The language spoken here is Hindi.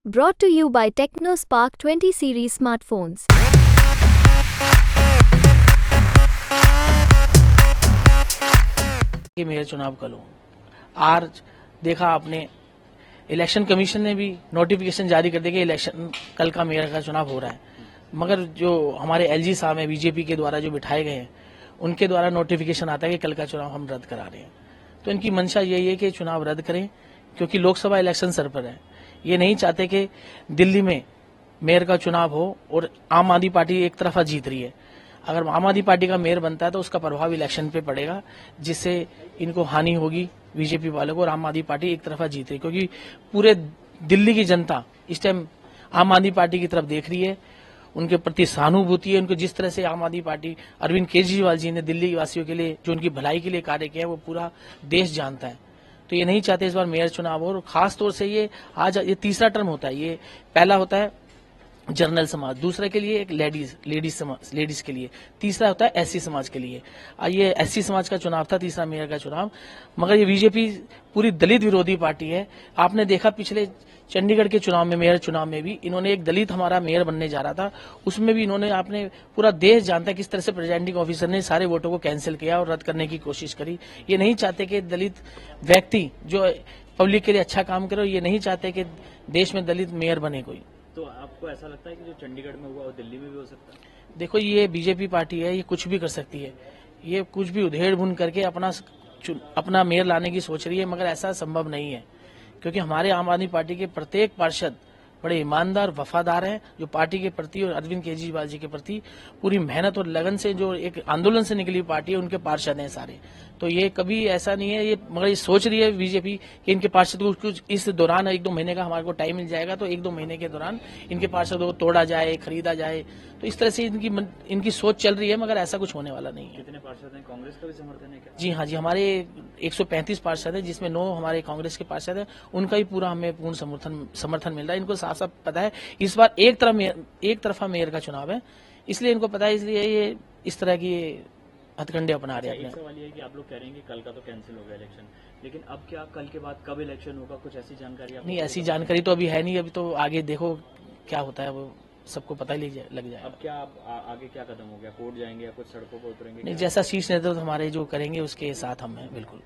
Brought to you by TechnoSpark 20 series smartphones. ये मेयर चुनाव कल हो। आज देखा आपने इलेक्शन कमीशन ने भी नोटिफिकेशन जारी कर दिया कि इलेक्शन कल का मेयर का चुनाव हो रहा है, मगर जो हमारे एलजी साहब हैं बीजेपी के द्वारा जो बिठाए गए हैं उनके द्वारा नोटिफिकेशन आता है कि कल का चुनाव हम रद्द करा रहे हैं। तो इनकी मंशा यही है कि चुनाव रद्द करें, क्योंकि लोकसभा इलेक्शन सर पर है। ये नहीं चाहते कि दिल्ली में मेयर का चुनाव हो और आम आदमी पार्टी एक तरफा जीत रही है। अगर आम आदमी पार्टी का मेयर बनता है तो उसका प्रभाव इलेक्शन पे पड़ेगा, जिससे इनको हानि होगी बीजेपी वालों को, और आम आदमी पार्टी एक तरफा जीत रही है। क्योंकि पूरे दिल्ली की जनता इस टाइम आम आदमी पार्टी की तरफ देख रही है, उनके प्रति सहानुभूति है। उनको जिस तरह से आम आदमी पार्टी अरविंद केजरीवाल जी ने दिल्ली वासियों के लिए जो उनकी भलाई के लिए कार्य किया है वो पूरा देश जानता है। तो ये नहीं चाहते इस बार मेयर चुनाव हो, और खास तौर से ये आज ये तीसरा टर्म होता है। ये पहला होता है जनरल समाज, दूसरे के लिए एक लेडीज के लिए, तीसरा होता है एससी समाज के लिए। ये एससी समाज का चुनाव था, तीसरा मेयर का चुनाव। मगर ये बीजेपी पूरी दलित विरोधी पार्टी है। आपने देखा पिछले चंडीगढ़ के चुनाव में, मेयर चुनाव में भी इन्होंने एक दलित हमारा मेयर बनने जा रहा था, उसमें भी इन्होंने आपने पूरा देश जानता है किस तरह से प्रेसिडेंटिंग ऑफिसर ने सारे वोटों को कैंसिल किया और रद्द करने की कोशिश करी। ये नहीं चाहते कि दलित व्यक्ति जो पब्लिक के लिए अच्छा काम करे, ये नहीं चाहते कि देश में दलित मेयर बने कोई। तो आपको ऐसा लगता है कि जो चंडीगढ़ में हुआ वो दिल्ली में भी हो सकता है? देखो, ये बीजेपी पार्टी है, ये कुछ भी कर सकती है। ये कुछ भी उधेड़ बुन करके अपना मेयर लाने की सोच रही है, मगर ऐसा संभव नहीं है। क्योंकि हमारे आम आदमी पार्टी के प्रत्येक पार्षद बड़े ईमानदार वफादार हैं, जो पार्टी के प्रति और अरविंद केजरीवाल जी के प्रति पूरी मेहनत और लगन से जो एक आंदोलन से निकली पार्टी है, उनके पार्षद हैं सारे। तो ये कभी ऐसा नहीं है, ये मगर ये सोच रही है बीजेपी कि इनके पार्षद को कुछ इस दौरान 1-2 महीने का हमारे को टाइम मिल जाएगा, तो 1-2 महीने के दौरान इनके पार्षदों को तोड़ा जाए, खरीदा जाए। तो इस तरह से इनकी सोच चल रही है, मगर ऐसा कुछ होने वाला नहीं है। कितने पार्षद हैं? कांग्रेस का भी समर्थन है क्या? जी हाँ जी, हमारे 135 पार्षद है, जिसमें 9 हमारे कांग्रेस के पार्षद है। उनका ही पूरा हमें पूर्ण समर्थन मिल रहा है। इनको साफ साफ पता है इस बार एक तरफा मेयर का चुनाव है, इसलिए इनको पता है, इसलिए ये इस तरह की हथकंडे अपना रहे हैं। एक सवाल ये है कि आप लोग कह रहे हैं कि कल का तो कैंसिल हो गया इलेक्शन, लेकिन अब क्या कल के बाद कब इलेक्शन होगा, कुछ ऐसी जानकारी आपको? नहीं, ऐसी जानकारी तो अभी है नहीं। अभी तो आगे देखो क्या होता है, वो सबको पता ही लग जाए। अब क्या आगे क्या कदम हो गया? कोर्ट जाएंगे या कुछ सड़कों पर उतरेंगे? नहीं, जैसा शीर्ष नेतृत्व हमारे जो करेंगे उसके साथ हम हैं, बिल्कुल।